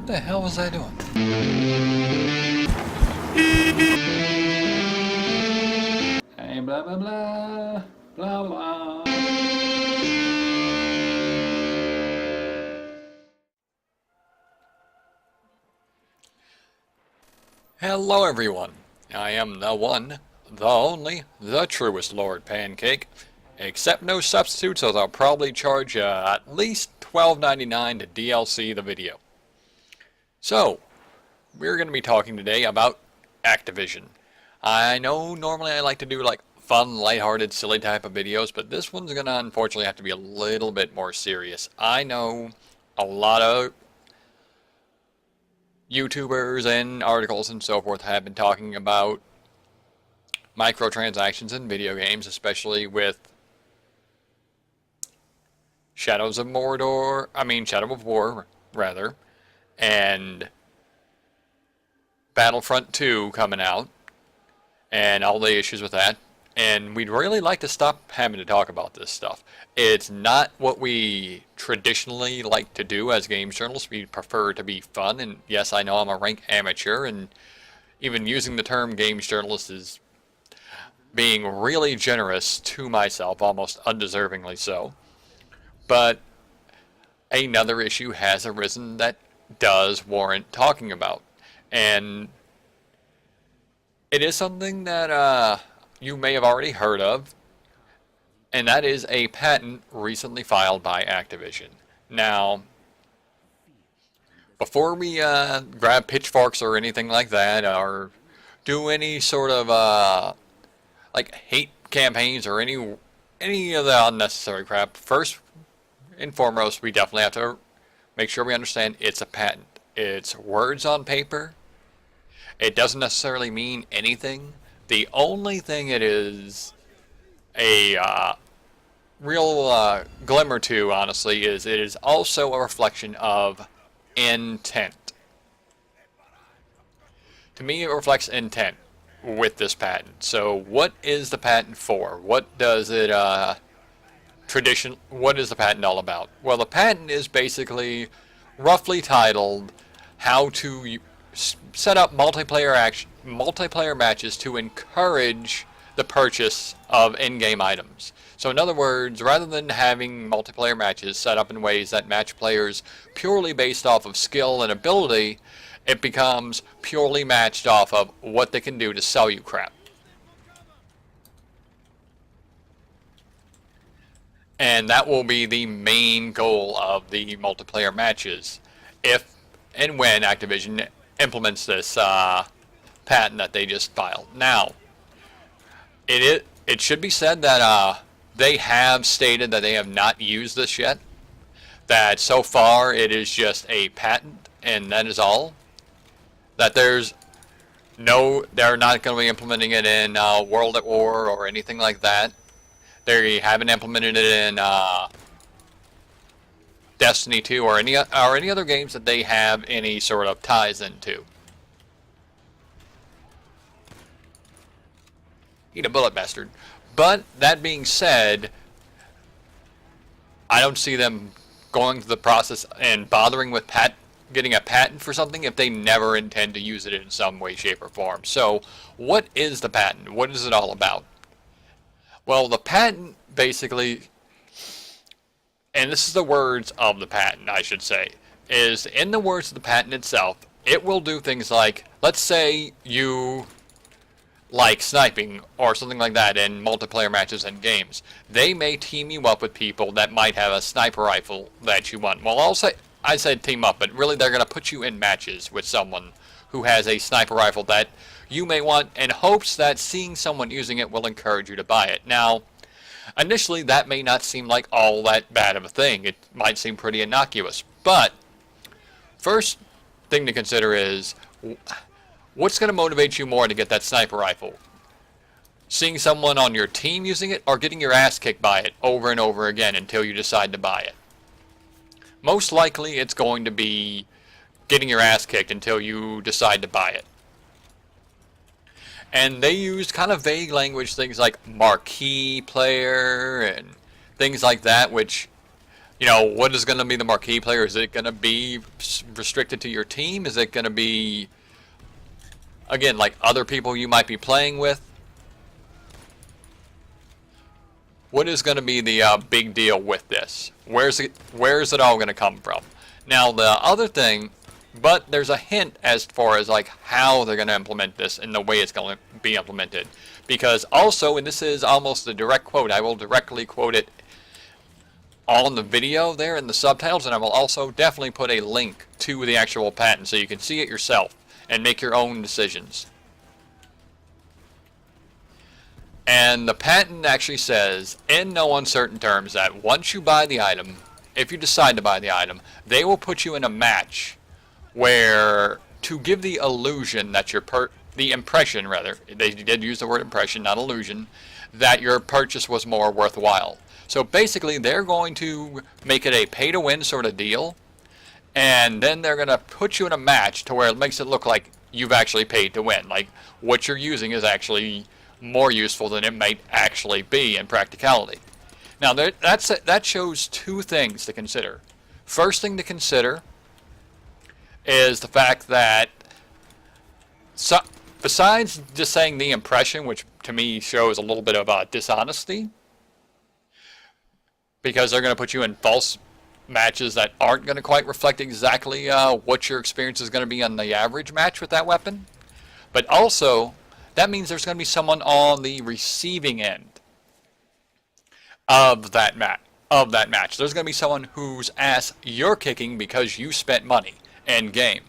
the hell was I doing? Hey, blah blah blah, blah blah. Hello everyone, I am the one, the only, the truest Lord Pancake. Accept no substitutes, as I'll probably charge at least $12.99 to DLC the video. So, we're going to be talking today about Activision. I know normally I like to do like fun, lighthearted, silly type of videos, but this one's going to unfortunately have to be a little bit more serious. I know a lot of YouTubers and articles and so forth have been talking about microtransactions in video games, especially with Shadow of War, rather, and Battlefront 2 coming out, and all the issues with that. And we'd really like to stop having to talk about this stuff. It's not what we traditionally like to do as games journalists. We prefer to be fun, and yes, I know I'm a rank amateur, and even using the term games journalist is being really generous to myself, almost undeservingly so. But another issue has arisen that does warrant talking about. And it is something that you may have already heard of, and that is a patent recently filed by Activision. Now, before we grab pitchforks or anything like that, or do any sort of like hate campaigns or any of the unnecessary crap, first and foremost, we definitely have to make sure we understand it's a patent. It's words on paper. It doesn't necessarily mean anything. The only thing it is a real glimmer to, honestly, is it is also a reflection of intent. To me, it reflects intent with this patent. So what is the patent for? What does it what is the patent all about? Well, the patent is basically roughly titled how to set up multiplayer matches to encourage the purchase of in-game items. So in other words, rather than having multiplayer matches set up in ways that match players purely based off of skill and ability, it becomes purely matched off of what they can do to sell you crap. And that will be the main goal of the multiplayer matches, if and when Activision implements this patent that they just filed. Now, it should be said that they have stated that they have not used this yet. That so far it is just a patent, and that is all. That they're not going to be implementing it in World at War or anything like that. They haven't implemented it in Destiny 2 or any other games that they have any sort of ties into. Eat a bullet, bastard. But that being said, I don't see them going through the process and bothering with getting a patent for something if they never intend to use it in some way, shape, or form. So, what is the patent? What is it all about? Well, the patent basically, and this is the words of the patent, I should say, is in the words of the patent itself, it will do things like, let's say you like sniping or something like that in multiplayer matches and games. They may team you up with people that might have a sniper rifle that you want. Well, I said team up, but really they're going to put you in matches with someone who has a sniper rifle that you may want, in hopes that seeing someone using it will encourage you to buy it. Now, initially that may not seem like all that bad of a thing. It might seem pretty innocuous. But first thing to consider is, what's going to motivate you more to get that sniper rifle? Seeing someone on your team using it, or getting your ass kicked by it over and over again until you decide to buy it? Most likely it's going to be getting your ass kicked until you decide to buy it. And they used kind of vague language, things like marquee player and things like that, which what is going to be the marquee player? Is it going to be restricted to your team? Is it going to be, again, like other people you might be playing with? What is going to be the big deal with this? Where is it all going to come from? Now, the other thing, but there's a hint as far as like how they're going to implement this and the way it's going to be implemented. Because also, and this is almost a direct quote, I will directly quote it on the video there in the subtitles, and I will also definitely put a link to the actual patent so you can see it yourself and make your own decisions. And the patent actually says, in no uncertain terms, that once you buy the item, if you decide to buy the item, they will put you in a match where, to give the illusion that the impression rather, they did use the word impression, not illusion, that your purchase was more worthwhile. So basically, they're going to make it a pay-to-win sort of deal, and then they're going to put you in a match to where it makes it look like you've actually paid to win. Like, what you're using is actually more useful than it might actually be in practicality. Now, that shows two things to consider. First thing to consider is the fact that, besides just saying the impression, which to me shows a little bit of dishonesty, because they're going to put you in false matches that aren't going to quite reflect exactly what your experience is going to be on the average match with that weapon. But also, that means there's going to be someone on the receiving end of that match. There's going to be someone whose ass you're kicking because you spent money in game.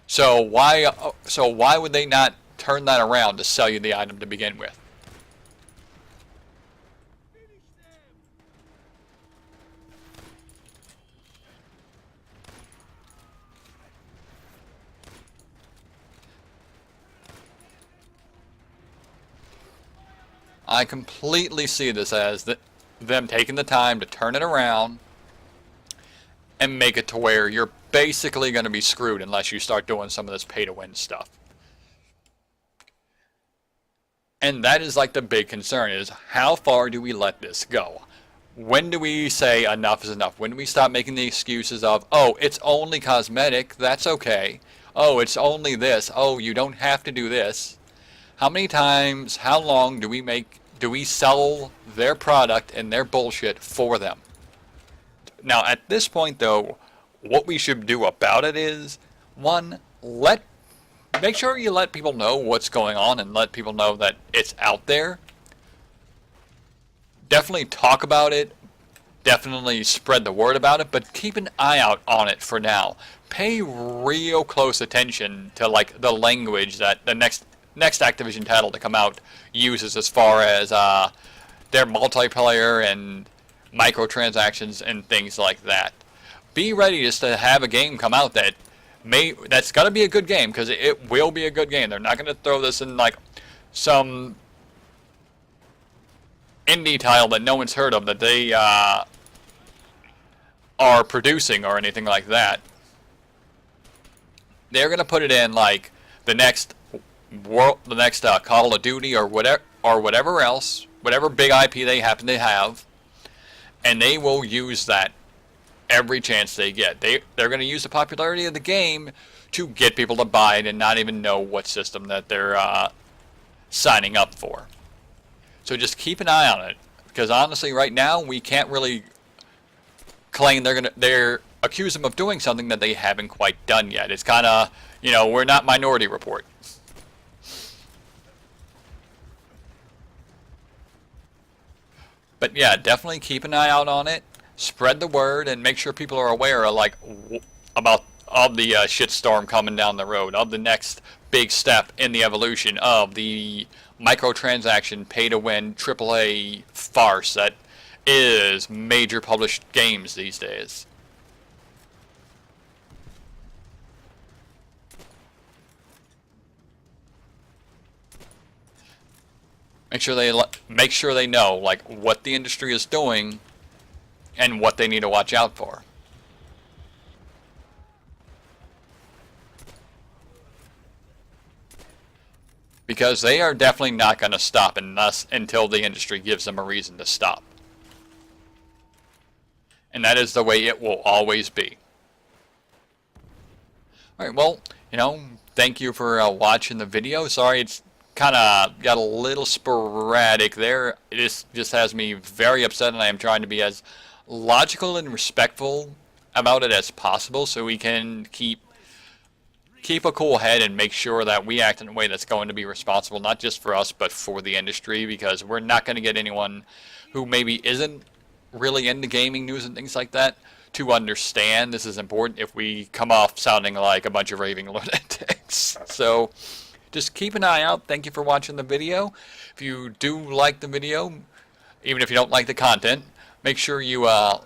So why would they not turn that around to sell you the item to begin with? I completely see this as them taking the time to turn it around and make it to where you're basically going to be screwed unless you start doing some of this pay-to-win stuff. And that is like the big concern, is how far do we let this go? When do we say enough is enough? When do we stop making the excuses of, oh, it's only cosmetic, that's okay. Oh, it's only this. Oh, you don't have to do this. How many times, how long do we sell their product and their bullshit for them? Now, at this point, though, what we should do about it is, one, make sure you let people know what's going on and let people know that it's out there. Definitely talk about it. Definitely spread the word about it, but keep an eye out on it for now. Pay real close attention to like the language that the next Activision title to come out uses as far as their multiplayer and microtransactions and things like that. Be ready just to have a game come out that's gonna be a good game, because it will be a good game. They're not gonna throw this in like some indie title that no one's heard of that they are producing or anything like that. They're gonna put it in like the next Call of Duty or whatever else, whatever big IP they happen to have, and they will use that every chance they get. They're going to use the popularity of the game to get people to buy it and not even know what system that they're signing up for. So just keep an eye on it, because honestly, right now we can't really claim they're accuse them of doing something that they haven't quite done yet. It's kind of, we're not Minority Report. But yeah, definitely keep an eye out on it. Spread the word and make sure people are aware of of the shitstorm coming down the road, of the next big step in the evolution of the microtransaction pay-to-win AAA farce that is major published games these days. Make sure they know like what the industry is doing and what they need to watch out for. Because they are definitely not going to stop until the industry gives them a reason to stop. And that is the way it will always be. Alright, well, thank you for watching the video. Sorry it's kind of got a little sporadic there. It just has me very upset, and I am trying to be as logical and respectful about it as possible so we can keep a cool head and make sure that we act in a way that's going to be responsible, not just for us, but for the industry, because we're not going to get anyone who maybe isn't really into gaming news and things like that to understand this is important if we come off sounding like a bunch of raving lunatics. So just keep an eye out. Thank you for watching the video. If you do like the video, even if you don't like the content, make sure you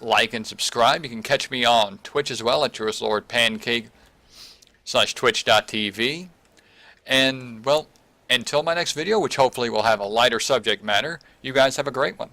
like and subscribe. You can catch me on Twitch as well at TruestLordPancake/twitch.tv. And, well, until my next video, which hopefully will have a lighter subject matter, you guys have a great one.